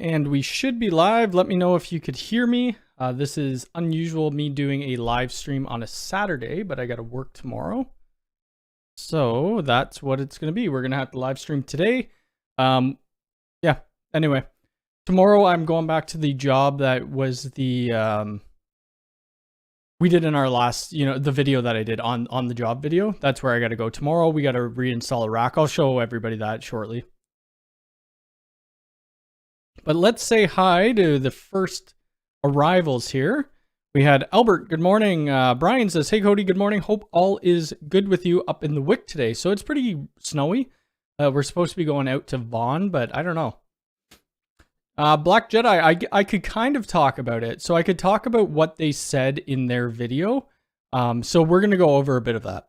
And we should be live. Let me know if you could hear me. This is unusual, me doing a live stream on a Saturday, but I got to work tomorrow. So that's what it's going to be. We're going to have to live stream today. Yeah, anyway. Tomorrow I'm going back to the job that was the... we did in our last, the video that I did on the job video. That's where I got to go tomorrow. We got to reinstall a rack. I'll show everybody that shortly. But let's say hi to the first arrivals here. We had Albert, good morning. Brian says, hey Cody, good morning. Hope all is good with you up in the Wick today. So it's pretty snowy. We're supposed to be going out to Vaughn, but I don't know. Black Jedi, I could kind of talk about it. So I could talk about what they said in their video. So we're going to go over a bit of that.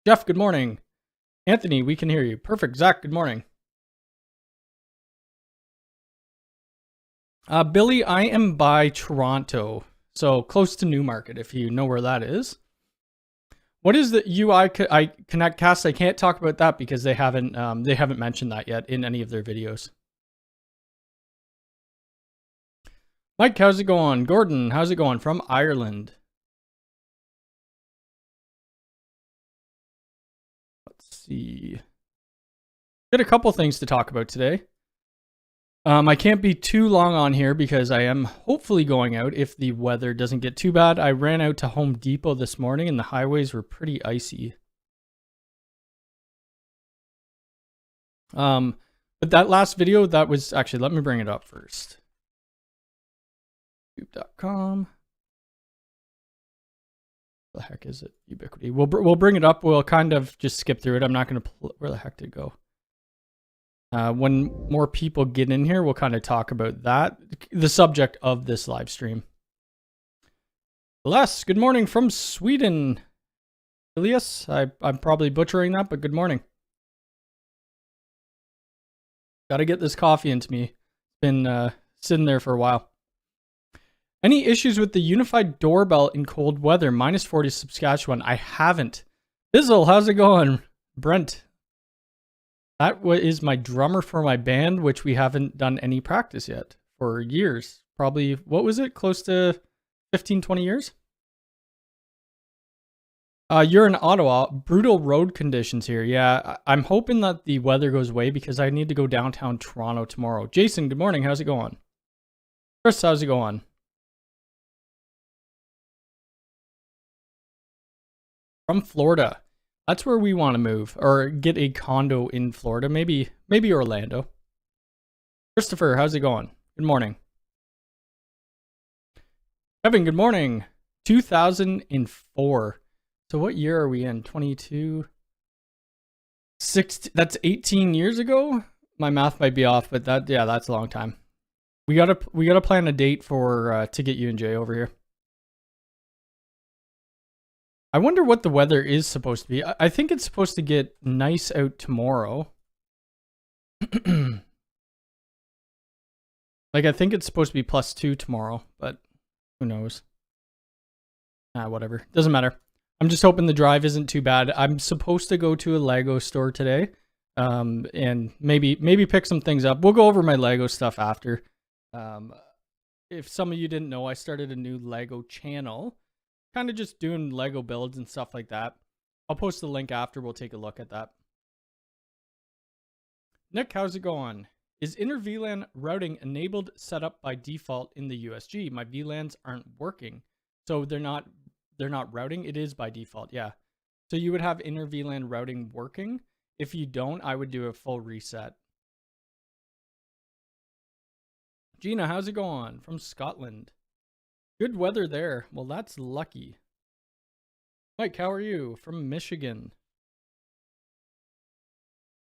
Jeff, good morning. Anthony, we can hear you. Perfect. Zach, good morning. Billy, I am by Toronto, so close to Newmarket, if you know where that is. What is the UI Connect Cast? I can't talk about that because they haven't mentioned that yet in any of their videos. Mike, how's it going? Gordon, how's it going? From Ireland. Let's see. Got a couple things to talk about today. I can't be too long on here because I am hopefully going out if the weather doesn't get too bad. I ran out to Home Depot this morning and the highways were pretty icy. But that last video, that was actually, let me bring it up first. YouTube.com. Where the heck is it? Ubiquity. We'll bring it up. We'll kind of just skip through it. I'm not going to, where the heck did it go? When more people get in here, we'll kind of talk about that, the subject of this live stream. Les, good morning from Sweden. Elias, I'm probably butchering that, but good morning. Got to get this coffee into me. Been sitting there for a while. Any issues with the unified doorbell in cold weather? -40 Saskatchewan. I haven't. Bizzle, how's it going? Brent. That is my drummer for my band, which we haven't done any practice yet for years. Probably, what was it? Close to 15, 20 years? You're in Ottawa. Brutal road conditions here. Yeah, I'm hoping that the weather goes away because I need to go downtown Toronto tomorrow. Jason, good morning. How's it going? Chris, how's it going? From Florida. That's where we want to move, or get a condo in Florida, maybe Orlando. Christopher, how's it going? Good morning. Kevin, good morning. 2004. So what year are we in? 22? 6. That's 18 years ago. My math might be off, but that's a long time. We gotta plan a date for to get you and Jay over here. I wonder what the weather is supposed to be. I think it's supposed to get nice out tomorrow. Like, I think it's supposed to be +2 tomorrow, but who knows? Whatever. Doesn't matter. I'm just hoping the drive isn't too bad. I'm supposed to go to a Lego store today, and maybe pick some things up. We'll go over my Lego stuff after. If some of you didn't know, I started a new Lego channel. Kind of just doing Lego builds and stuff like that. I'll post the link after. We'll take a look at that. Nick, how's it going? Is inner VLAN routing enabled setup by default in the USG? My VLANs aren't working. So they're not routing. It is by default. Yeah. So you would have inner VLAN routing working. If you don't, I would do a full reset. Gina, how's it going? From Scotland. Good weather there. Well, that's lucky. Mike, how are you? From Michigan.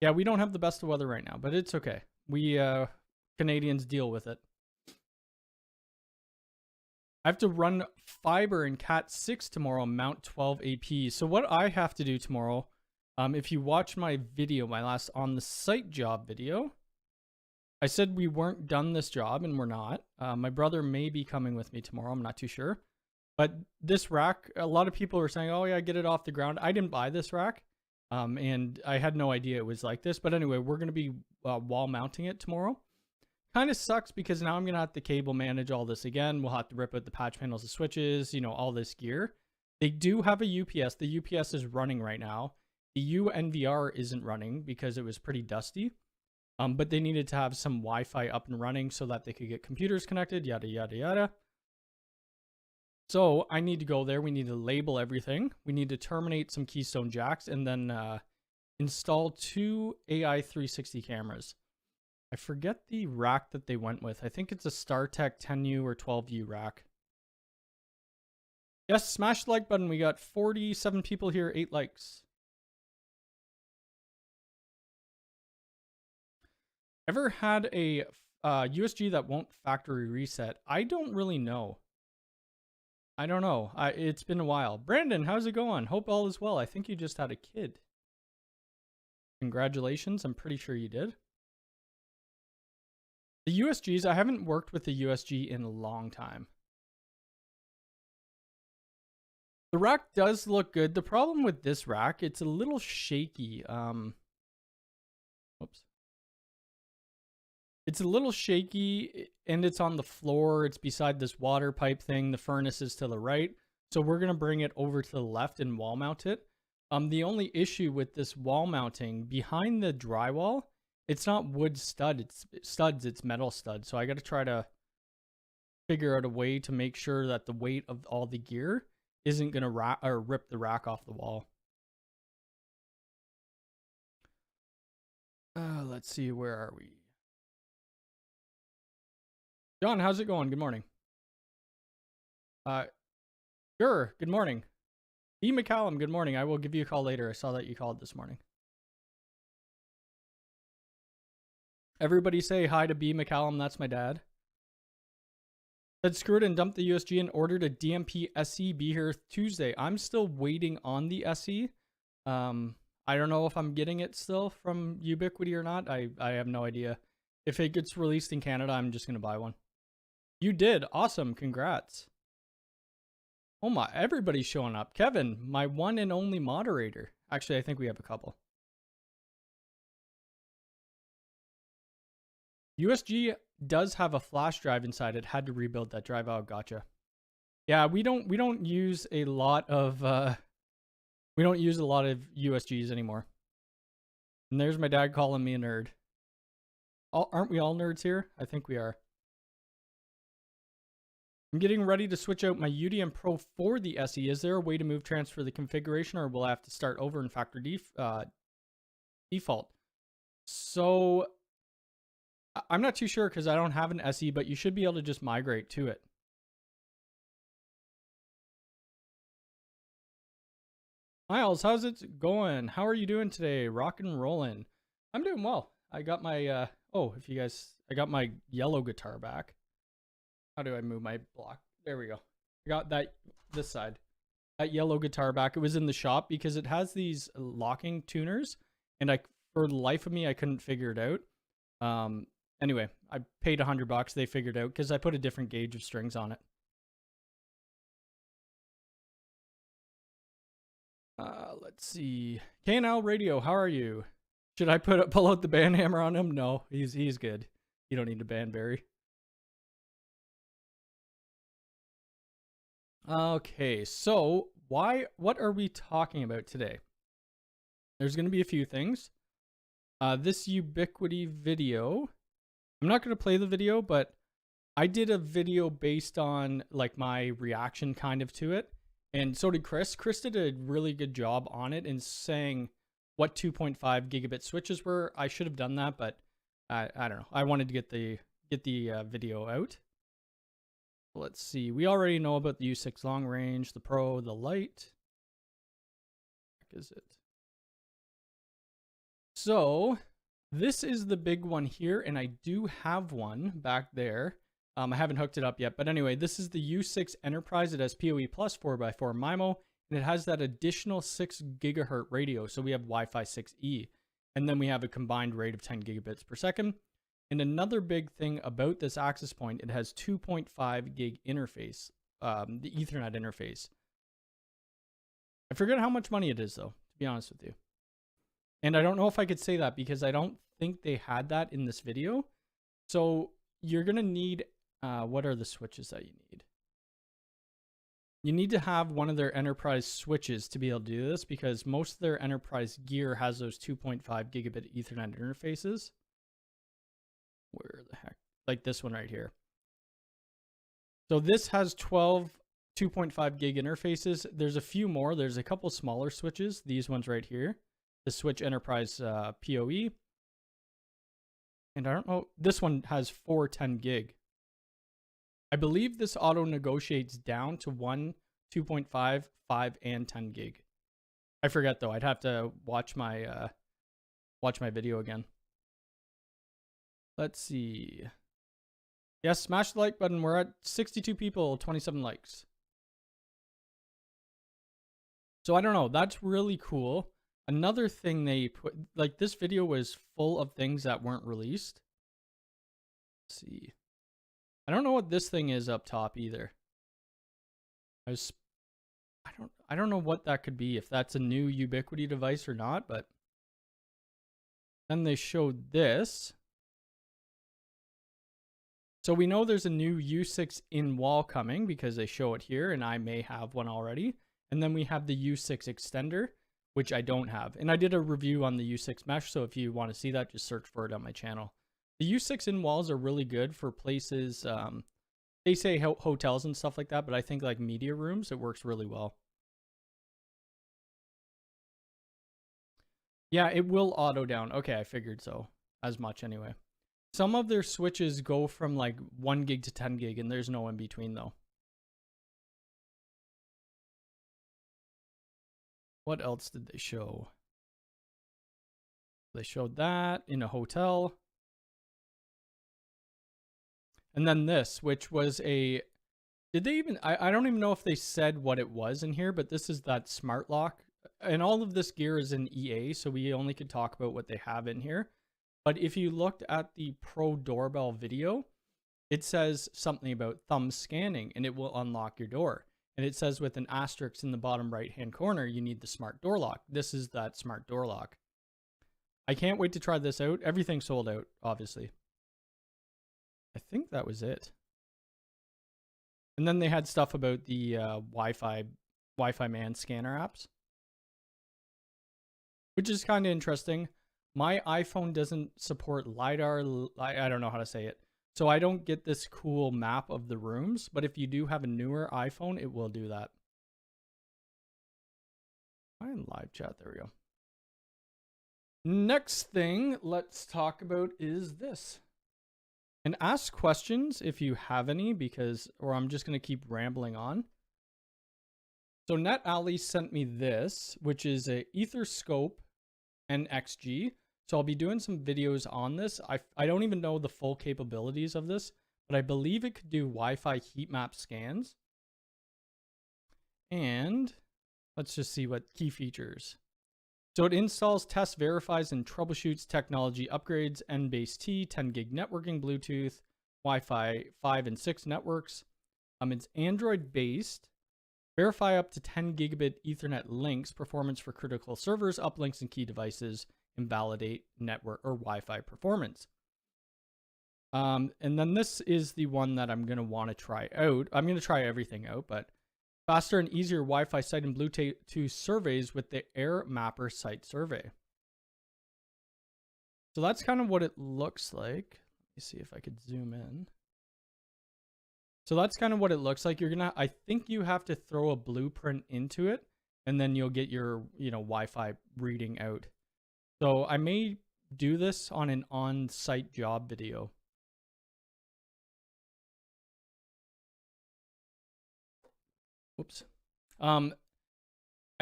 Yeah, we don't have the best of weather right now, but it's okay. We Canadians deal with it. I have to run fiber in Cat 6 tomorrow, mount 12 AP. So what I have to do tomorrow, if you watch my video, my last on the site job video, I said we weren't done this job, and we're not. My brother may be coming with me tomorrow. I'm not too sure. But this rack, a lot of people were saying, oh yeah, get it off the ground. I didn't buy this rack, and I had no idea it was like this. But anyway, we're going to be wall mounting it tomorrow. Kind of sucks because now I'm going to have to cable manage all this again. We'll have to rip out the patch panels, the switches, you know, all this gear. They do have a UPS. The UPS is running right now. The UNVR isn't running because it was pretty dusty. But they needed to have some Wi-Fi up and running so that they could get computers connected, yada, yada, yada. So I need to go there. We need to label everything. We need to terminate some keystone jacks and then install 2 AI 360 cameras. I forget the rack that they went with. I think it's a StarTech 10U or 12U rack. Yes, smash the like button. We got 47 people here, 8 likes. Ever had a USG that won't factory reset? I don't really know. I don't know. It's been a while. Brandon, how's it going? Hope all is well. I think you just had a kid. Congratulations. I'm pretty sure you did. The USGs, I haven't worked with the USG in a long time. The rack does look good. The problem with this rack, it's a little shaky. Oops. It's a little shaky and it's on the floor. It's beside this water pipe thing. The furnace is to the right. So we're going to bring it over to the left and wall mount it. The only issue with this wall mounting behind the drywall, it's not wood studs, it's metal studs. So I got to try to figure out a way to make sure that the weight of all the gear isn't going to rip the rack off the wall. Let's see, where are we? John, how's it going? Good morning. Sure, good morning. E. McCallum, good morning. I will give you a call later. I saw that you called this morning. Everybody say hi to B. McCallum. That's my dad. Said screw it and dump the USG and ordered a DMP SE. Be here Tuesday. I'm still waiting on the SE. I don't know if I'm getting it still from Ubiquity or not. I have no idea. If it gets released in Canada, I'm just going to buy one. You did. Awesome. Congrats. Oh my, everybody's showing up. Kevin, my one and only moderator. Actually, I think we have a couple. USG does have a flash drive inside it. Had to rebuild that drive. Oh, gotcha. Yeah, we don't use a lot of USGs anymore. And there's my dad calling me a nerd. Aren't we all nerds here? I think we are. I'm getting ready to switch out my UDM Pro for the SE. Is there a way to move transfer the configuration, or will I have to start over in factory default? So I'm not too sure because I don't have an SE, but you should be able to just migrate to it. Miles, how's it going? How are you doing today? Rock and rolling. I'm doing well. I got my I got my yellow guitar back. How do I move my block? There we go. I got this side. That yellow guitar back. It was in the shop because it has these locking tuners, and for the life of me, I couldn't figure it out. Anyway, I paid $100. They figured out because I put a different gauge of strings on it. Let's see. KNL Radio, how are you? Should I pull out the band hammer on him? No, he's good. You don't need to ban Barry. Okay, so what are we talking about today? There's going to be a few things. This Ubiquity video, I'm not going to play the video, but I did a video based on like my reaction kind of to it. And so did Chris. Chris did a really good job on it in saying what 2.5 gigabit switches were. I should have done that, but I don't know. I wanted to get the video out. Let's see. We already know about the U6 long range, the Pro, the Lite. What is it? So this is the big one here, and I do have one back there. I haven't hooked it up yet, but anyway, this is the U6 Enterprise. It has PoE plus 4x4 MIMO, and it has that additional 6 gigahertz radio. So we have Wi-Fi 6E, and then we have a combined rate of 10 gigabits per second. And another big thing about this access point, it has 2.5 gig interface, the Ethernet interface. I forget how much money it is, though, to be honest with you. And I don't know if I could say that because I don't think they had that in this video. So you're going to need, what are the switches that you need? You need to have one of their enterprise switches to be able to do this, because most of their enterprise gear has those 2.5 gigabit Ethernet interfaces. Where the heck? Like this one right here. So this has 12 2.5 gig interfaces. There's a few more. There's a couple smaller switches. These ones right here. The Switch Enterprise PoE. And I don't know. This one has 410 gig. I believe this auto negotiates down to 1, 2.5, 5, and 10 gig. I forget though. I'd have to watch my video again. Let's see. Yes, smash the like button. We're at 62 people, 27 likes. So I don't know. That's really cool. Another thing they put, like this video was full of things that weren't released. Let's see. I don't know what this thing is up top either. I don't know what that could be, if that's a new Ubiquiti device or not, but then they showed this. So we know there's a new U6 Inwall coming because they show it here, and I may have one already. And then we have the U6 extender, which I don't have. And I did a review on the U6 mesh, so if you want to see that, just search for it on my channel. The U6 Inwalls are really good for places, they say hotels and stuff like that, but I think like media rooms, it works really well. Yeah, it will auto down. Okay, I figured so. As much anyway. Some of their switches go from like 1 gig to 10 gig, and there's no in between though. What else did they show? They showed that in a hotel. And then this, which was a, did they even, I don't even know if they said what it was in here, but this is that smart lock. And all of this gear is in EA, so we only could talk about what they have in here. But if you looked at the Pro doorbell video, it says something about thumb scanning and it will unlock your door. And it says with an asterisk in the bottom right-hand corner, you need the smart door lock. This is that smart door lock. I can't wait to try this out. Everything sold out, obviously. I think that was it. And then they had stuff about the Wi-Fi man scanner apps, which is kind of interesting. My iPhone doesn't support LiDAR. I don't know how to say it. So I don't get this cool map of the rooms. But if you do have a newer iPhone, it will do that. Find live chat. There we go. Next thing let's talk about is this. And ask questions if you have any, because, or I'm just going to keep rambling on. So NetAlley sent me this, which is a Etherscope NXG. So I'll be doing some videos on this. I don't even know the full capabilities of this, but I believe it could do Wi-Fi heat map scans. And let's just see what key features. So it installs, tests, verifies, and troubleshoots technology upgrades, N-base-T, 10 gig networking, Bluetooth, Wi-Fi 5 and 6 networks. It's Android-based. Verify up to 10 gigabit Ethernet links, performance for critical servers, uplinks, and key devices, and validate network or Wi-Fi performance. And then this is the one that I'm going to want to try out. I'm going to try everything out, but faster and easier Wi-Fi site and Bluetooth surveys with the Air Mapper site survey. So that's kind of what it looks like. Let me see if I could zoom in. So that's kind of what it looks like. I think you have to throw a blueprint into it, and then you'll get your, Wi-Fi reading out. So I may do this on an on-site job video. Whoops. I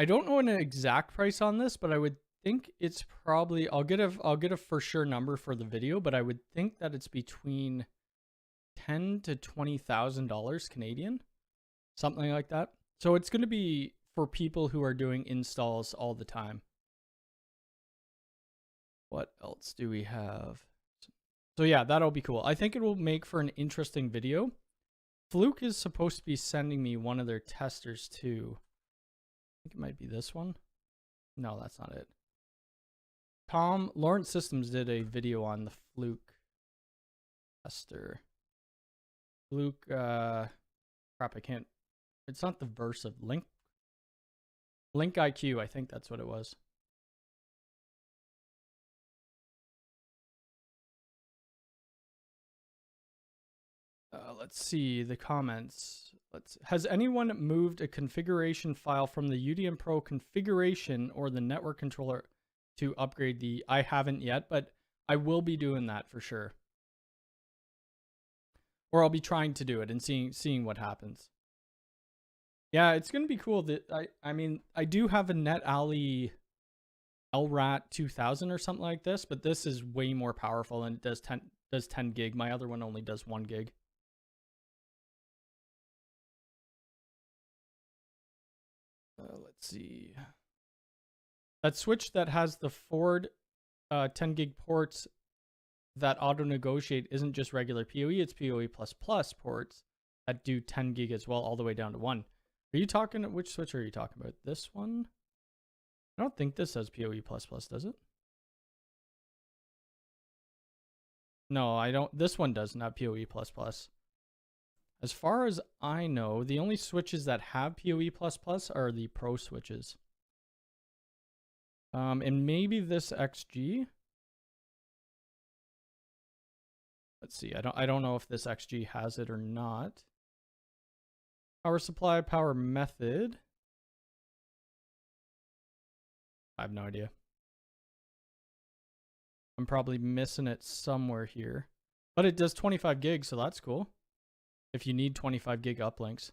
don't know an exact price on this, but I would think it's probably, I'll get a for sure number for the video, but I would think that it's between $10,000 to $20,000 Canadian, something like that. So it's going to be for people who are doing installs all the time. What else do we have? So yeah, that'll be cool. I think it will make for an interesting video. Fluke is supposed to be sending me one of their testers too. I think it might be this one. No, that's not it. Lawrence Systems did a video on the Fluke tester. Luke, crap, I can't. It's not the verse of Link IQ, I think that's what it was. Let's see the comments. Has anyone moved a configuration file from the UDM Pro configuration or the network controller to upgrade the? I haven't yet, but I will be doing that for sure. Or I'll be trying to do it and seeing what happens. Yeah, it's gonna be cool. That I mean, I do have a NetAlley LRAT 2000 or something like this, but this is way more powerful and it does 10 gig. My other one only does 1 gig. Let's see. That switch that has the forward 10 gig ports that auto negotiate isn't just regular PoE, it's PoE++ ports that do 10 gig as well, all the way down to 1. Are you talking, which switch are you talking about? This one? I don't think this says PoE++, does it? No, I don't. This one doesn't have PoE++. As far as I know, the only switches that have PoE++ are the Pro switches. And maybe this XG. Let's see. I don't know if this XG has it or not. Power supply, power method. I have no idea. I'm probably missing it somewhere here. But it does 25 gigs, so that's cool. If you need 25 gig uplinks.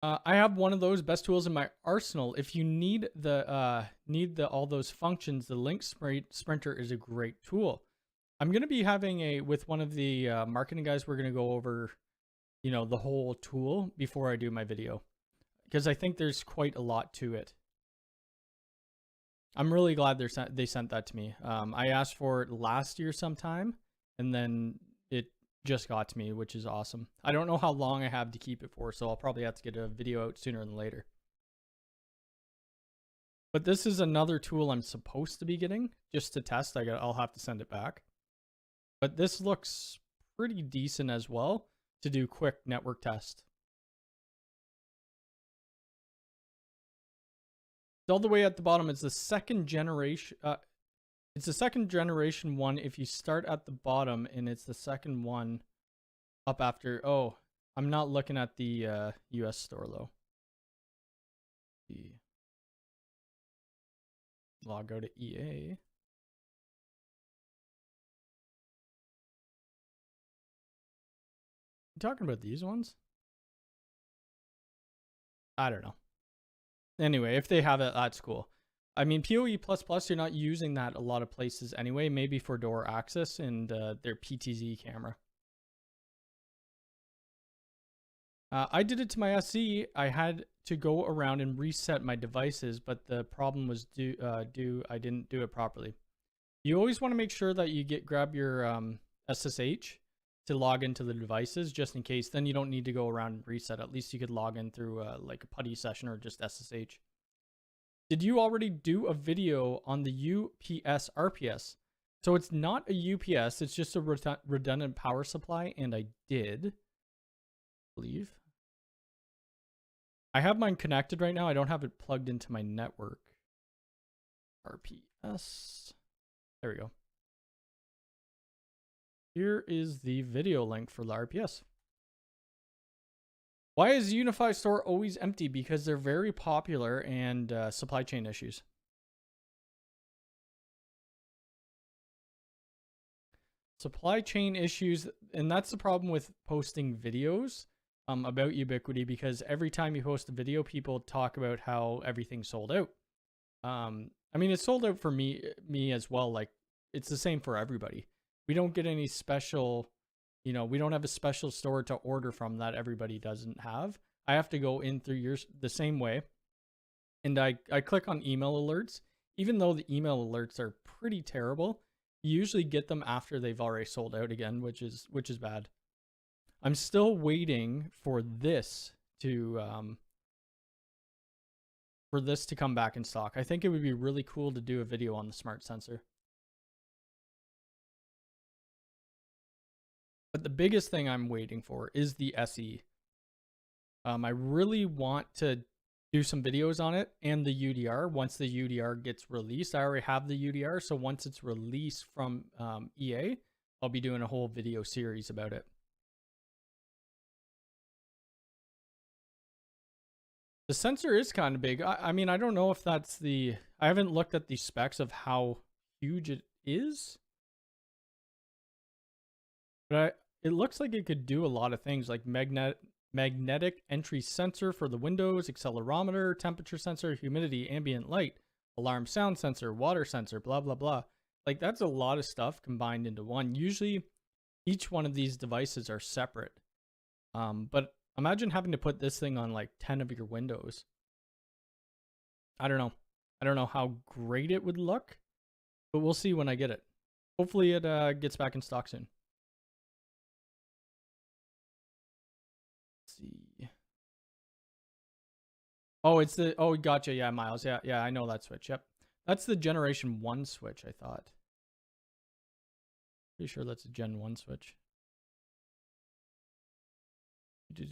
I have one of those best tools in my arsenal. If you need all those functions, the Link Sprinter is a great tool. I'm gonna be having with one of the marketing guys. We're gonna go over, the whole tool before I do my video, because I think there's quite a lot to it. I'm really glad they sent that to me. I asked for it last year sometime, and then it just got to me, which is awesome. I don't know how long I have to keep it for, so I'll probably have to get a video out sooner than later. But this is another tool I'm supposed to be getting just to test. I'll have to send it back. But this looks pretty decent as well to do quick network test. All the way at the bottom, it's the second generation. It's the second generation one if you start at the bottom, and it's the second one up after. Oh, I'm not looking at the US store though. I'll go to EA. You talking about these ones? I don't know. Anyway, if they have it, that's cool. I mean, PoE++, you're not using that a lot of places anyway, maybe for door access and their PTZ camera. I did it to my SE. I had to go around and reset my devices, but the problem was I didn't do it properly. You always want to make sure that you grab your SSH to log into the devices, just in case. Then you don't need to go around and reset. At least you could log in through like a PuTTY session or just SSH. Did you already do a video on the UPS RPS? So it's not a UPS, it's just a redundant power supply, and I did, I believe. I have mine connected right now. I don't have it plugged into my network. RPS. There we go. Here is the video link for the RPS. Why is Unify store always empty? Because they're very popular and supply chain issues. Supply chain issues, and that's the problem with posting videos about Ubiquity, because every time you post a video, people talk about how everything's sold out. I mean, it's sold out for me as well. Like, it's the same for everybody. We don't get any special, we don't have a special store to order from that everybody doesn't have. I have to go in through the same way. And I click on email alerts. Even though the email alerts are pretty terrible, you usually get them after they've already sold out again, which is bad. I'm still waiting for this to for this to come back in stock. I think it would be really cool to do a video on the smart sensor. But the biggest thing I'm waiting for is the SE. I really want to do some videos on it and the UDR once the UDR gets released. I already have the UDR, so once it's released from EA, I'll be doing a whole video series about it. The sensor is kind of big. I mean, I don't know if that's the... I haven't looked at the specs of how huge it is. But it looks like it could do a lot of things, like magnetic entry sensor for the windows, accelerometer, temperature sensor, humidity, ambient light, alarm sound sensor, water sensor, blah, blah, blah. Like, that's a lot of stuff combined into one. Usually, each one of these devices are separate. But imagine having to put this thing on like 10 of your windows. I don't know. I don't know how great it would look, but we'll see when I get it. Hopefully it gets back in stock soon. Let's see. Oh, it's the... Oh, gotcha. Yeah, Miles. Yeah, I know that switch. Yep. That's the Generation 1 switch, I thought. Pretty sure that's a Gen 1 switch. Let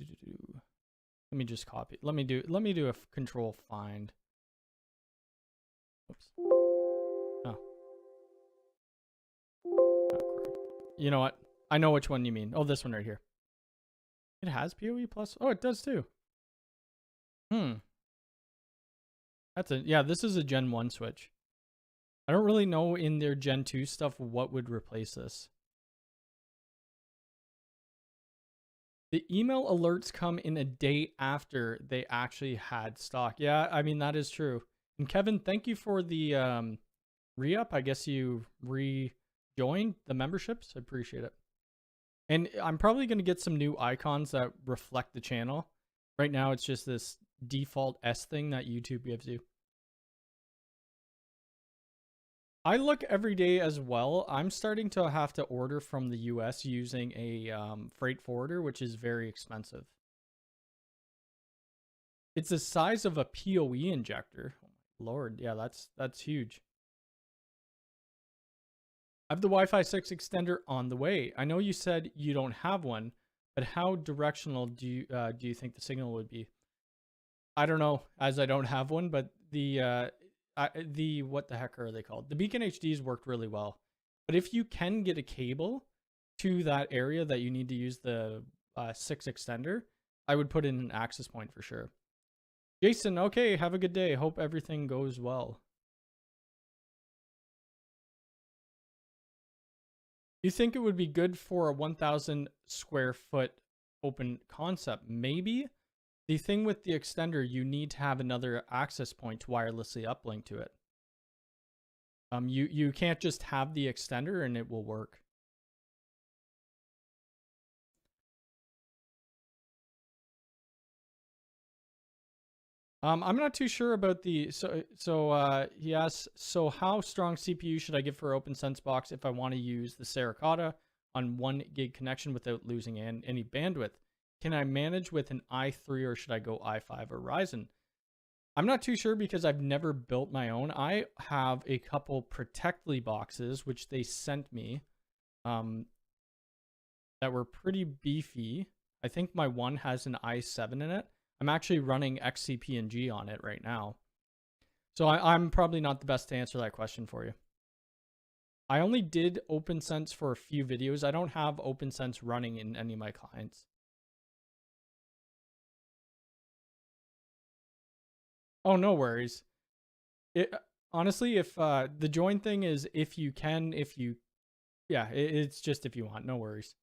me just copy. Let me do a control find. Oops. Oh. You know what? I know which one you mean. Oh, this one right here. It has PoE plus. Oh, it does too. That's a... Yeah, this is a Gen 1 switch. I don't really know in their Gen 2 stuff what would replace this. The email alerts come in a day after they actually had stock. Yeah, I mean, that is true. And Kevin, thank you for the re-up. I guess you rejoined the memberships. I appreciate it. And I'm probably going to get some new icons that reflect the channel. Right now, it's just this default S thing that YouTube gives you. I look every day as well. I'm starting to have to order from the US using a freight forwarder, which is very expensive. It's the size of a Pppoe injector. Oh my Lord, yeah, that's huge. I have the Wi-Fi 6 extender on the way. I know you said you don't have one, but how directional do you think the signal would be? I don't know, as I don't have one, but the what the heck are they called? The Beacon HDs worked really well. But if you can get a cable to that area that you need to use the 6 extender, I would put in an access point for sure. Jason, okay, have a good day. Hope everything goes well. You think it would be good for a 1,000 square foot open concept? Maybe. The thing with the extender, you need to have another access point to wirelessly uplink to it. You can't just have the extender and it will work. I'm not too sure about the... So he asks, so how strong CPU should I give for OpenSense box if I want to use the Saracata on 1 gig connection without losing any bandwidth? Can I manage with an i3 or should I go i5 or Ryzen? I'm not too sure because I've never built my own. I have a couple Protectly boxes, which they sent me, that were pretty beefy. I think my one has an i7 in it. I'm actually running XCP&G on it right now. So I'm probably not the best to answer that question for you. I only did OpenSense for a few videos. I don't have OpenSense running in any of my clients. Oh, no worries. Honestly, if the join thing is if you can, yeah, it's just if you want, no worries.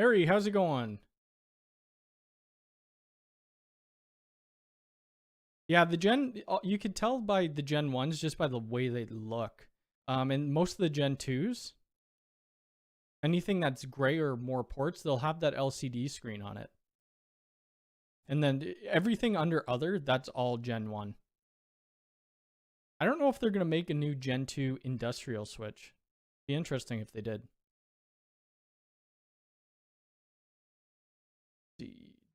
Harry, how's it going? Yeah, the Gen, you could tell by the Gen 1s just by the way they look. And most of the Gen 2s, anything that's gray or more ports, they'll have that LCD screen on it. And then everything under other, that's all Gen 1. I don't know if they're going to make a new Gen 2 industrial switch. Be interesting if they did.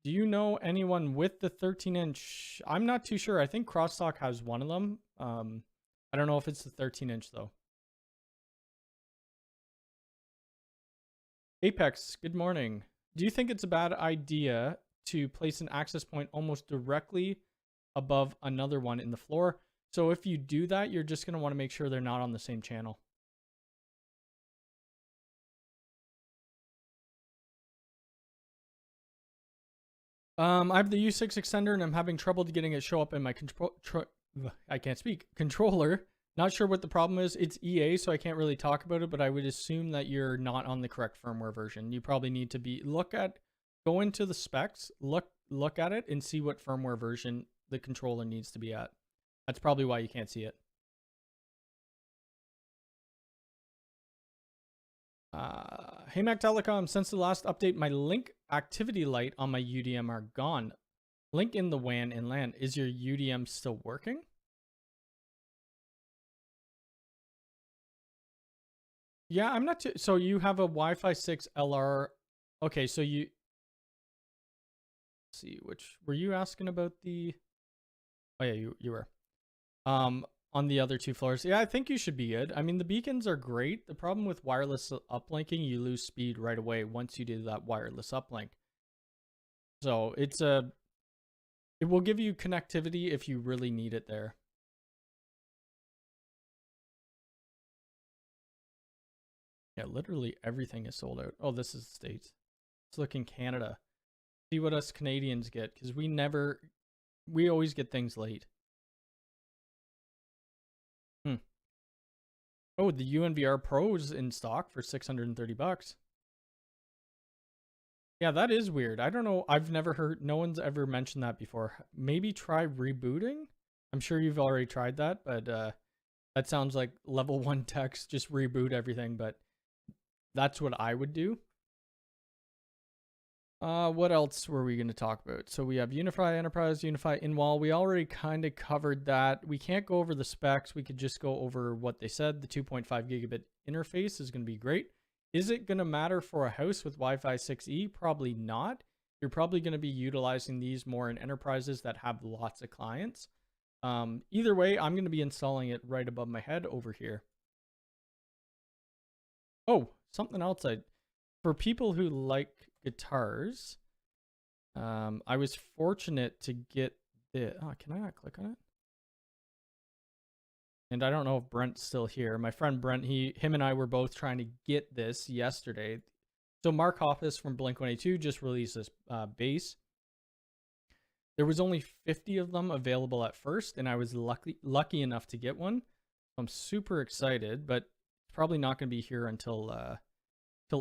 Do you know anyone with the 13-inch? I'm not too sure. I think Crosstalk has one of them. I don't know if it's the 13-inch though. Apex, good morning. Do you think it's a bad idea to place an access point almost directly above another one in the floor? So if you do that, you're just going to want to make sure they're not on the same channel. I have the U6 extender and I'm having trouble getting it show up in my controller. Not sure what the problem is. It's EA, so I can't really talk about it, but I would assume that you're not on the correct firmware version. You probably need to go into the specs, look at it and see what firmware version the controller needs to be at. That's probably why you can't see it. Hey Mac Telecom, since the last update, my link activity light on my UDM are gone. Link in the WAN and LAN. Is your UDM still working? Yeah, I'm not too. So you have a Wi-Fi 6 LR. Okay, so you. Let's see, which were you asking about the? Oh yeah, you were. On the other two floors. Yeah, I think you should be good. I mean, the beacons are great. The problem with wireless uplinking, you lose speed right away once you do that wireless uplink. So it will give you connectivity if you really need it there. Yeah, literally everything is sold out. Oh, this is the States. Let's look in Canada. See what us Canadians get, because we always get things late. Oh, the UNVR Pro's in stock for $630. Yeah, that is weird. I don't know. I've never heard. No one's ever mentioned that before. Maybe try rebooting. I'm sure you've already tried that, but that sounds like level 1 text. Just reboot everything, but that's what I would do. What else were we going to talk about? So we have Unify Enterprise, Unify Inwall. We already kind of covered that. We can't go over the specs. We could just go over what they said. The 2.5 gigabit interface is going to be great. Is it going to matter for a house with Wi-Fi 6E? Probably not. You're probably going to be utilizing these more in enterprises that have lots of clients. Either way, I'm going to be installing it right above my head over here. Oh, something else for people who like guitars, I was fortunate to get the. Oh, can I not click on it? And I don't know if Brent's still here. My friend Brent, him and I were both trying to get this yesterday. So Mark Hoppus from Blink-182 just released this bass. There was only 50 of them available at first, and I was lucky enough to get one. I'm super excited, but it's probably not going to be here until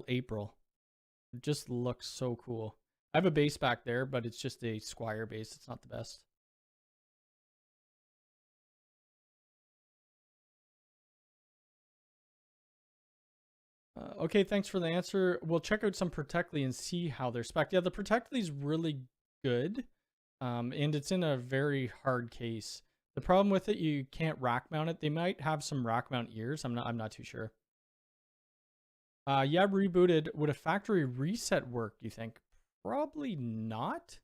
April. It just looks so cool. I have a bass back there, but it's just a Squire bass. It's not the best. Okay, thanks for the answer. We'll check out some Protectly and see how they're spec'd. Yeah, the Protectly is really good, and it's in a very hard case. The problem with it, you can't rack mount it. They might have some rack mount ears. I'm not too sure. Yeah, rebooted. Would a factory reset work, you think? Probably not.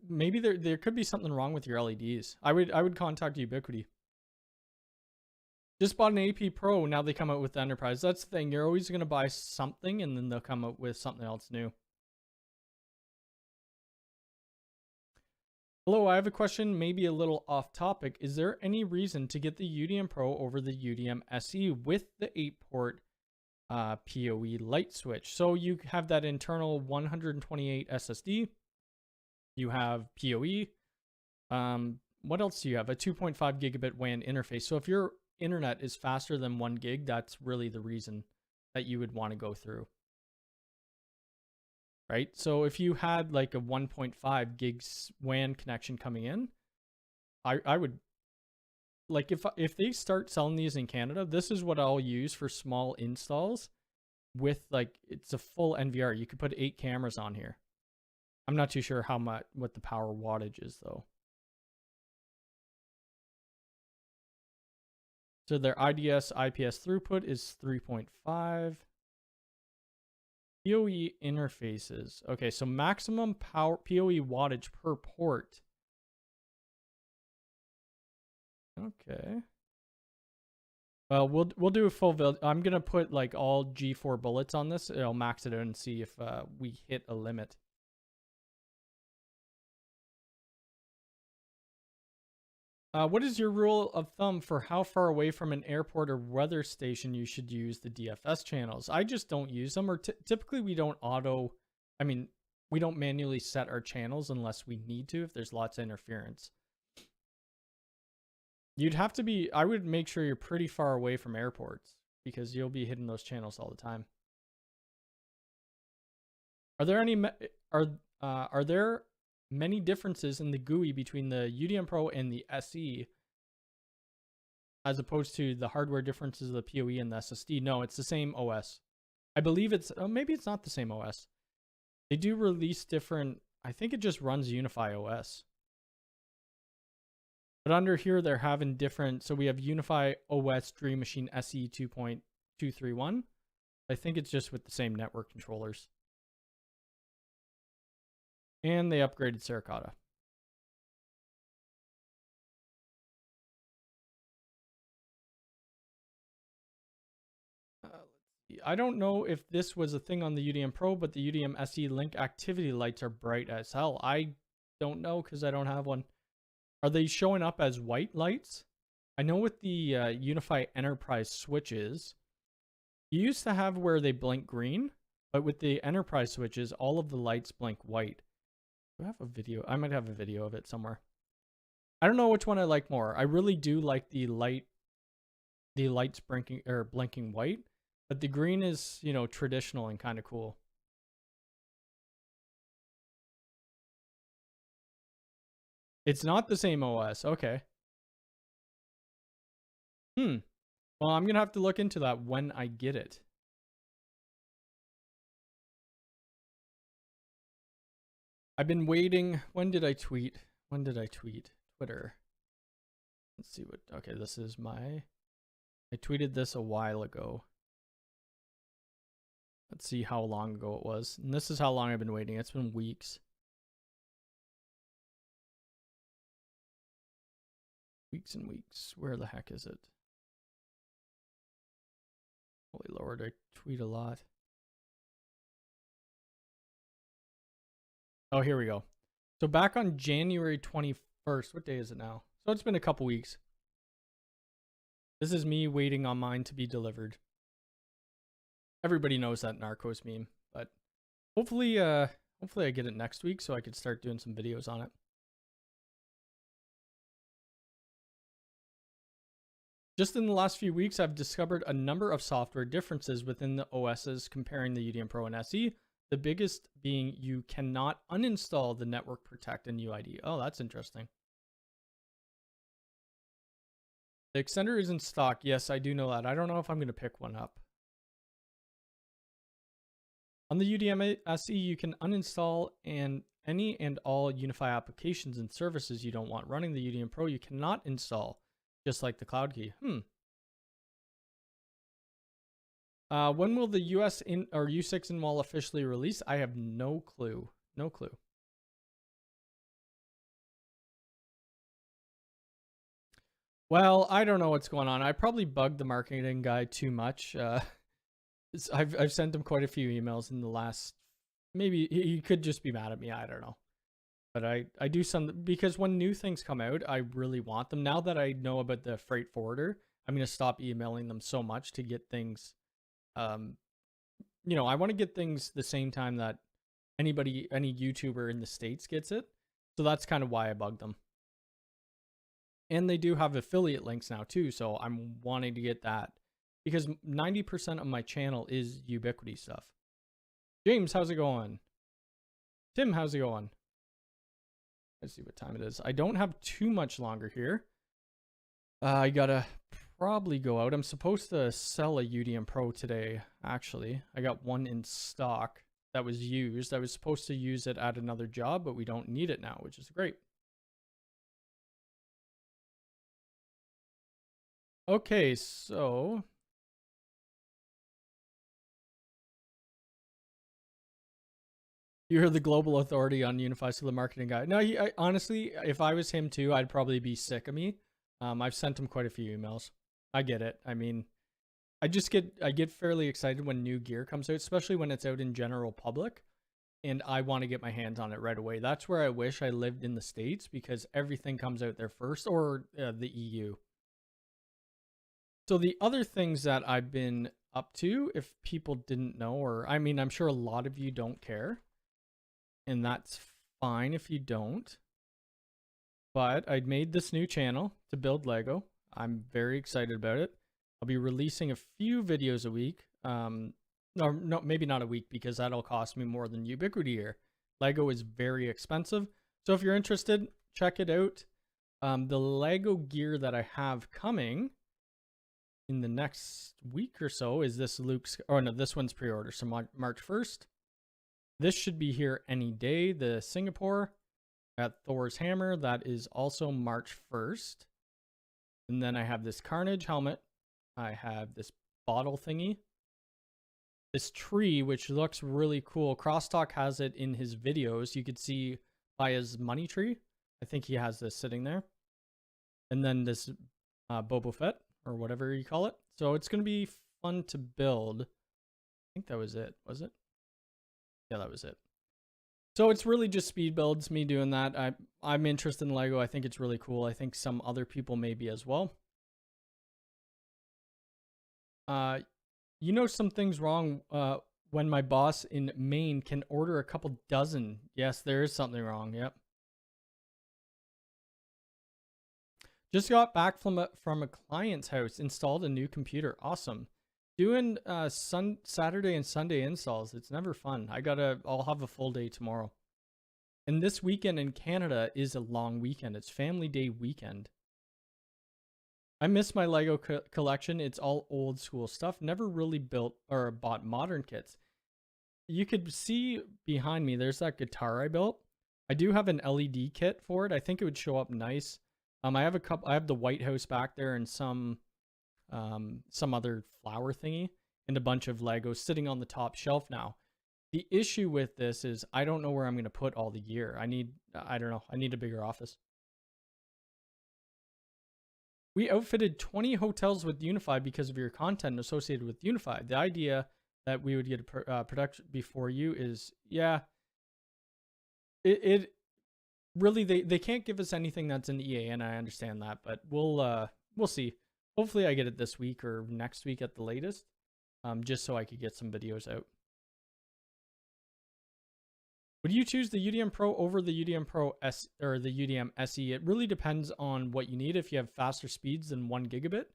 Maybe there could be something wrong with your LEDs. I would contact Ubiquity. Just bought an Pppoe. Now they come out with the Enterprise. That's the thing. You're always going to buy something and then they'll come out with something else new. Hello, I have a question, maybe a little off topic. Is there any reason to get the UDM Pro over the Udm Se with the 8-port PoE light switch? So you have that internal 128 SSD. You have PoE. What else do you have? A 2.5 gigabit WAN interface. So if your internet is faster than 1 gig, that's really the reason that you would want to go through. Right? So if you had like a 1.5 gigs WAN connection coming in, I would, like, if they start selling these in Canada, this is what I'll use for small installs with, like, it's a full NVR. You could put 8 cameras on here. I'm not too sure what the power wattage is though. So their IDS IPS throughput is 3.5. PoE interfaces. Okay, so maximum power PoE wattage per port. Okay. Well, we'll do a full build. I'm gonna put like all G4 bullets on this. I'll max it out and see if we hit a limit. What is your rule of thumb for how far away from an airport or weather station you should use the DFS channels? I just don't use them, or typically we don't we don't manually set our channels unless we need to if there's lots of interference. You'd have to be, I would make sure you're pretty far away from airports because you'll be hitting those channels all the time. Are there any, are there many differences in the GUI between the UDM Pro and the SE as opposed to the hardware differences of the PoE and the SSD? No, it's the same OS. I believe it's, maybe it's not the same OS. They do release different, I think it just runs Unify OS. But under here, they're having different, so we have Unify OS Dream Machine SE 2.231. I think it's just with the same network controllers. And they upgraded Saracata. Let's see. I don't know if this was a thing on the UDM Pro, but the UDM SE Link activity lights are bright as hell. I don't know because I don't have one. Are they showing up as white lights? I know with the Unify Enterprise switches, you used to have where they blink green, but with the Enterprise switches, all of the lights blink white. Do I have a video? I might have a video of it somewhere. I don't know which one I like more. I really do like the lights blinking white, but the green is, you know, traditional and kind of cool. It's not the same OS. Okay. Well, I'm going to have to look into that when I get it. I've been waiting. When did I tweet? Twitter. Let's see what, okay, this is I tweeted this a while ago. Let's see how long ago it was. And this is how long I've been waiting. It's been weeks. Weeks and weeks. Where the heck is it? Holy Lord, I tweet a lot. Oh, here we go. So back on January 21st, what day is it now? So it's been a couple weeks. This is me waiting on mine to be delivered. Everybody knows that Narcos meme, but hopefully I get it next week so I could start doing some videos on it. Just in the last few weeks, I've discovered a number of software differences within the OSs comparing the UDM Pro and SE. The biggest being you cannot uninstall the Network Protect and UID. Oh, that's interesting. The extender is in stock. Yes, I do know that. I don't know if I'm going to pick one up. On the UDM SE, you can uninstall any and all Unify applications and services you don't want running the UDM Pro. You cannot install, just like the Cloud Key. When will the US U6 Inwall officially release? I have no clue. No clue. Well, I don't know what's going on. I probably bugged the marketing guy too much. I've sent him quite a few emails in the last. Maybe he could just be mad at me. I don't know. But I do some, because when new things come out, I really want them. Now that I know about the freight forwarder, I'm going to stop emailing them so much to get things. You know, I want to get things the same time that any YouTuber in the States gets it. So that's kind of why I bugged them. And they do have affiliate links now too, so I'm wanting to get that because 90% of my channel is Ubiquiti stuff. James, how's it going? Tim, how's it going? Let's see what time it is. I don't have too much longer here. I gotta probably go out. I'm supposed to sell a UDM Pro today, actually. I got one in stock that was used. I was supposed to use it at another job, but we don't need it now, which is great. Okay, so You're the global authority on Unify, so the marketing guy. No, honestly, if I was him too, I'd probably be sick of me. I've sent him quite a few emails. I get it. I mean, I get fairly excited when new gear comes out, especially when it's out in general public, and I want to get my hands on it right away. That's where I wish I lived in the States, because everything comes out there first, or the EU. So the other things that I've been up to, if people didn't know, or I mean, I'm sure a lot of you don't care, and that's fine if you don't. But I made this new channel to build Lego. I'm very excited about it. I'll be releasing a few videos a week. No, maybe not a week, because that'll cost me more than Ubiquity here. Lego is very expensive. So if you're interested, check it out. The Lego gear that I have coming in the next week or so is this Luke's, oh no, this one's pre-order, so March 1st. This should be here any day. The Singapore at Thor's hammer, that is also March 1st. And then I have this Carnage helmet. I have this bottle thingy. This tree, which looks really cool. Crosstalk has it in his videos. You could see by his money tree. I think he has this sitting there. And then this Boba Fett, or whatever you call it. So it's going to be fun to build. I think that was it. Was it? Yeah, that was it. So it's really just speed builds, me doing that. I'm interested in Lego. I think it's really cool. I think some other people may be as well. You know, something's wrong when my boss in Maine can order a couple dozen. Yes, there is something wrong. Yep. Just got back from a client's house, installed a new computer. Awesome. Doing Saturday and Sunday installs. It's never fun. I'll have a full day tomorrow. And this weekend in Canada is a long weekend. It's Family Day weekend. I miss my Lego collection. It's all old school stuff. Never really built or bought modern kits. You could see behind me, there's that guitar I built. I do have an LED kit for it. I think it would show up nice. I have the White House back there, and some other flower thingy, and a bunch of Legos sitting on the top shelf now. The issue with this is I don't know where I'm going to put all the gear. I don't know. I need a bigger office. We outfitted 20 hotels with Unify because of your content associated with Unify. The idea that we would get a production before you is, yeah, it really, they can't give us anything that's in EA, and I understand that, but we'll see. Hopefully I get it this week or next week at the latest, just so I could get some videos out. Would you choose the UDM Pro over the UDM Pro S or the UDM SE? It really depends on what you need. If you have faster speeds than 1 gigabit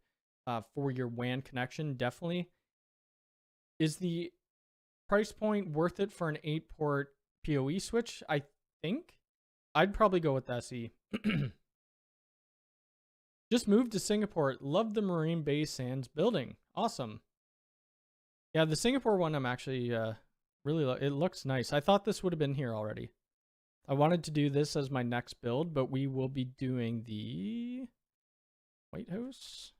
for your WAN connection, definitely. Is the price point worth it for an 8-port PoE switch? I think I'd probably go with the SE. Just moved to Singapore. Love the Marine Bay Sands building. Awesome. Yeah, the Singapore one I'm actually really, it looks nice. I thought this would have been here already. I wanted to do this as my next build, but we will be doing the White House.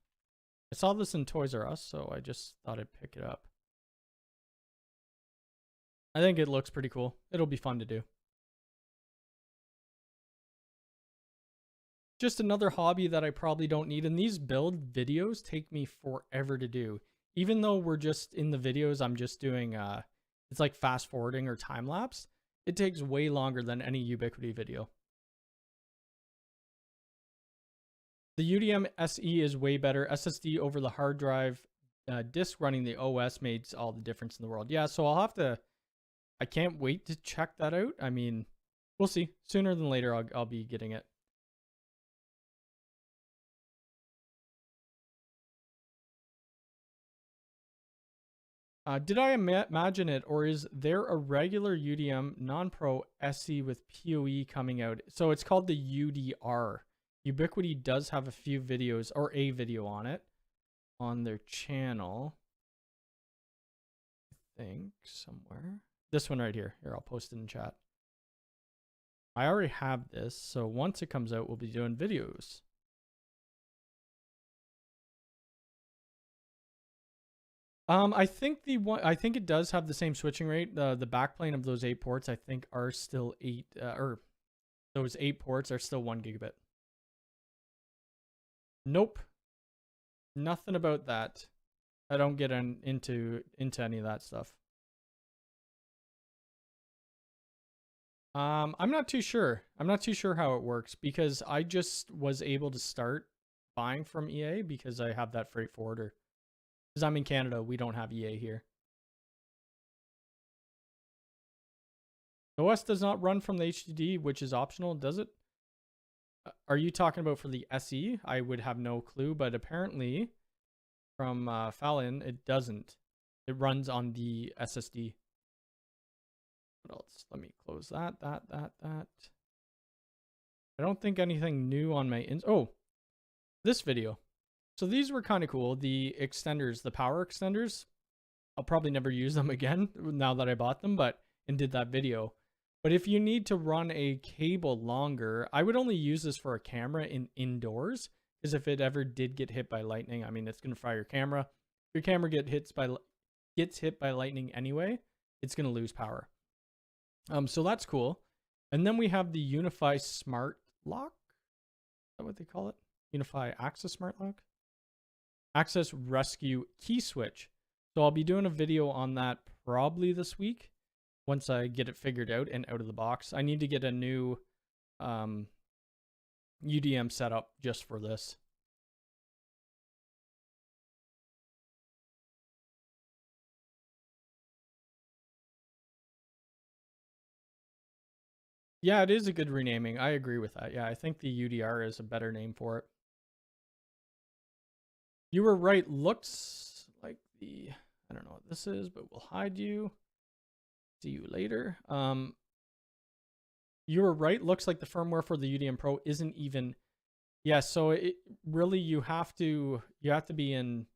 I saw this in Toys R Us, so I just thought I'd pick it up. I think it looks pretty cool. It'll be fun to do. Just another hobby that I probably don't need, and these build videos take me forever to do. Even though we're just in the videos, I'm just doing it's like fast forwarding or time lapse. It takes way longer than any Ubiquity video. The UDM SE is way better. SSD over the hard drive, disk running the OS makes all the difference in the world. Yeah, so I can't wait to check that out. I mean, we'll see. Sooner than later, I'll be getting it. Did I imagine it, or is there a regular UDM non-pro SE with PoE coming out? So it's called the UDR. Ubiquity does have a few videos, or a video on it, on their channel. I think somewhere. This one right here. Here, I'll post it in chat. I already have this, so once it comes out, we'll be doing videos. I think I think it does have the same switching rate. The backplane of those 8 ports, I think, are still 8, or those 8 ports are still 1 gigabit. Nope. Nothing about that. I don't get into any of that stuff. I'm not too sure. I'm not too sure how it works because I just was able to start buying from EA because I have that freight forwarder. Because I'm in Canada, we don't have EA here. OS does not run from the HDD, which is optional, does it? Are you talking about for the SE? I would have no clue, but apparently from Vlan, it doesn't. It runs on the SSD. What else? Let me close that. I don't think anything new on my... Oh, this video. So these were kind of cool. The extenders, the power extenders. I'll probably never use them again now that I bought them, and did that video. But if you need to run a cable longer, I would only use this for a camera indoors. Because if it ever did get hit by lightning, I mean, it's going to fry your camera. If your camera gets hit by lightning anyway, it's going to lose power. So that's cool. And then we have the Unify Smart Lock. Is that what they call it? Unify Access Smart Lock? Access Rescue Key Switch. So I'll be doing a video on that probably this week once I get it figured out and out of the box. I need to get a new UDM set up just for this. Yeah, it is a good renaming. I agree with that. Yeah, I think the UDR is a better name for it. You were right. Looks like the... I don't know what this is, but we'll hide you. See you later. You were right. Looks like the firmware for the UDM Pro isn't even... Yeah, so it really you have to be in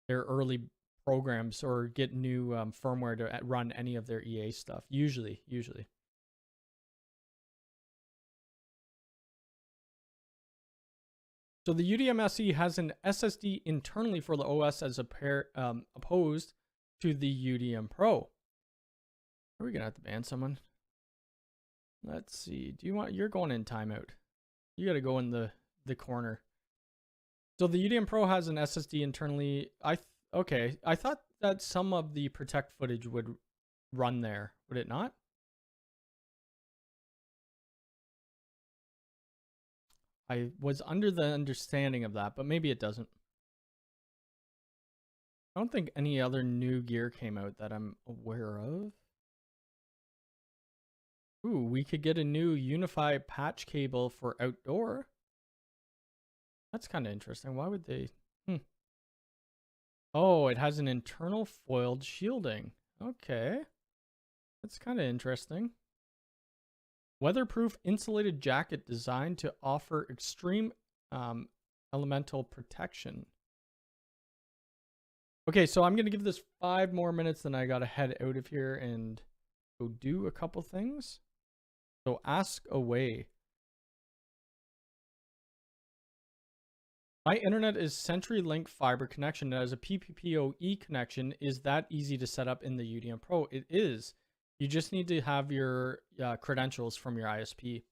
their early programs or get new firmware to run any of their EA stuff. Usually. So the UDM Se has an SSD internally for the OS as opposed to the UDM Pro. Are we gonna have to ban someone? Let's see. You're going in timeout. You gotta go in the corner. So the UDM Pro has an SSD internally. Okay. I thought that some of the protect footage would run there. Would it not? I was under the understanding of that, but maybe it doesn't. I don't think any other new gear came out that I'm aware of. Ooh, we could get a new Unify patch cable for outdoor. That's kind of interesting. Why would they? Oh, it has an internal foiled shielding. Okay. That's kind of interesting. Weatherproof insulated jacket designed to offer extreme elemental protection. Okay, so I'm going to give this 5 more minutes, then I got to head out of here and go do a couple things. So ask away. My internet is CenturyLink fiber connection. As a Pppoe connection, is that easy to set up in the UDM Pro? It is. You just need to have your credentials from your ISP.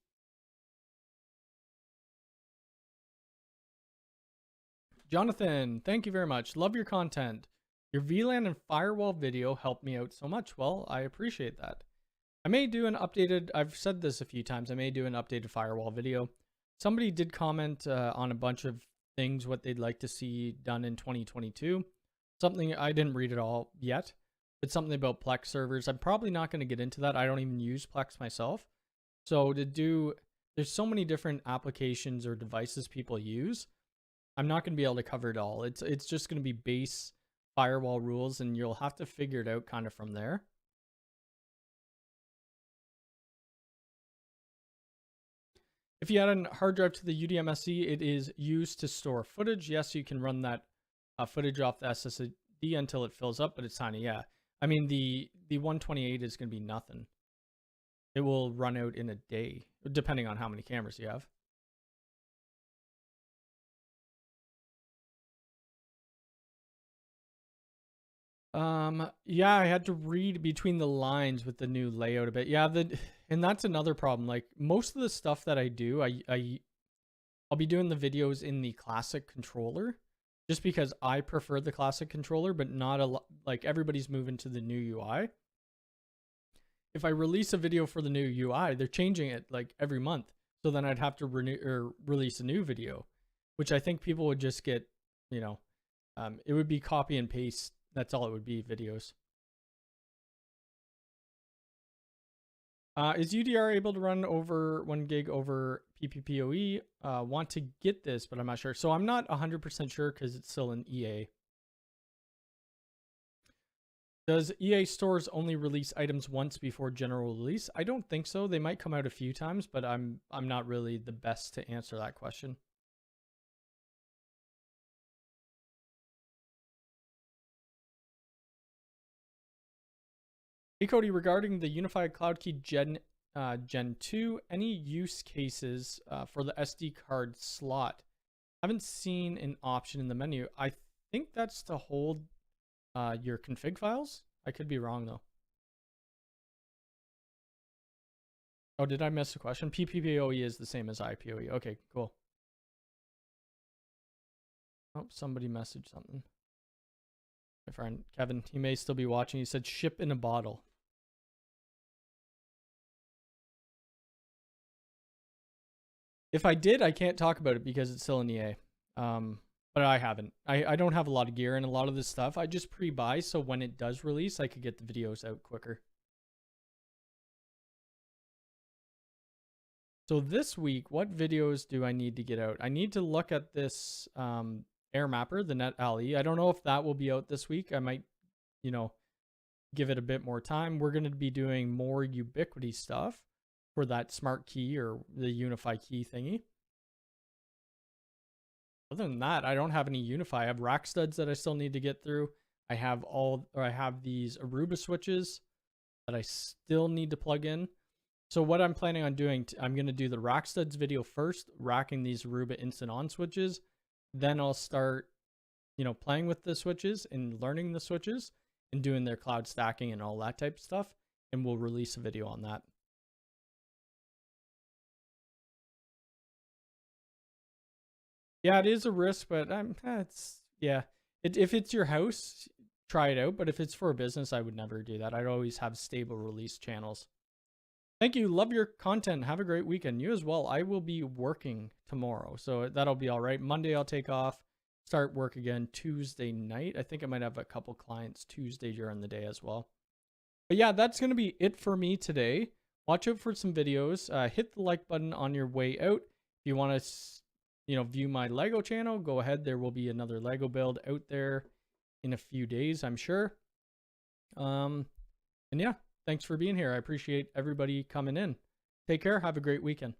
Jonathan, thank you very much. Love your content. Your VLAN and firewall video helped me out so much. Well, I appreciate that. I may do an updated, I've said this a few times, I may do an updated firewall video. Somebody did comment on a bunch of things, what they'd like to see done in 2022. Something, I didn't read it all yet. It's something about Plex servers. I'm probably not going to get into that. I don't even use Plex myself. So there's so many different applications or devices people use. I'm not going to be able to cover it all. It's just going to be base firewall rules, and you'll have to figure it out kind of from there. If you add a hard drive to the UDM Se, it is used to store footage. Yes, you can run that footage off the SSD until it fills up, but it's tiny. Yeah. I mean, the 128 is going to be nothing. It will run out in a day, depending on how many cameras you have. Yeah, I had to read between the lines with the new layout a bit. Yeah, and that's another problem. Like most of the stuff that I do, I'll be doing the videos in the classic controller just because I prefer the classic controller, but not a lot, like everybody's moving to the new UI. If I release a video for the new UI, they're changing it like every month. So then I'd have to renew or release a new video, which I think people would just get, you know, it would be copy and paste. That's all it would be, videos. Is UDR able to run over 1 gig over Pppoe? Want to get this, but I'm not sure. So I'm not 100% sure because it's still in EA. Does EA stores only release items once before general release? I don't think so. They might come out a few times, but I'm not really the best to answer that question. Hey Cody, regarding the Unified Cloud Key Gen 2, any use cases for the SD card slot? Haven't seen an option in the menu. I think that's to hold your config files. I could be wrong though. Oh, did I miss a question? Pppoe is the same as Ipoe. Okay, cool. Oh, somebody messaged something. My friend Kevin, he may still be watching. He said ship in a bottle. If I did, I can't talk about it because it's still in EA. But I haven't. I don't have a lot of gear and a lot of this stuff. I just pre-buy so when it does release, I could get the videos out quicker. So this week, what videos do I need to get out? I need to look at this air mapper, the Net Ali. I don't know if that will be out this week. I might, you know, give it a bit more time. We're going to be doing more Ubiquity stuff for that smart key or the Unify key thingy. Other than that, I don't have any Unify. I have rack studs that I still need to get through. I have these Aruba switches that I still need to plug in. So what I'm planning on doing, I'm going to do the rack studs video first, racking these Aruba instant on switches. Then I'll start, you know, playing with the switches and learning the switches and doing their cloud stacking and all that type of stuff. And we'll release a video on that. Yeah, it is a risk, but if it's your house, try it out. But if it's for a business, I would never do that. I'd always have stable release channels. Thank you. Love your content. Have a great weekend. You as well. I will be working tomorrow, so that'll be all right. Monday, I'll take off, start work again Tuesday night. I think I might have a couple clients Tuesday during the day as well. But yeah, that's going to be it for me today. Watch out for some videos. Hit the like button on your way out. If you want to, view my Lego channel, go ahead. There will be another Lego build out there in a few days, I'm sure. And yeah, thanks for being here. I appreciate everybody coming in. Take care. Have a great weekend.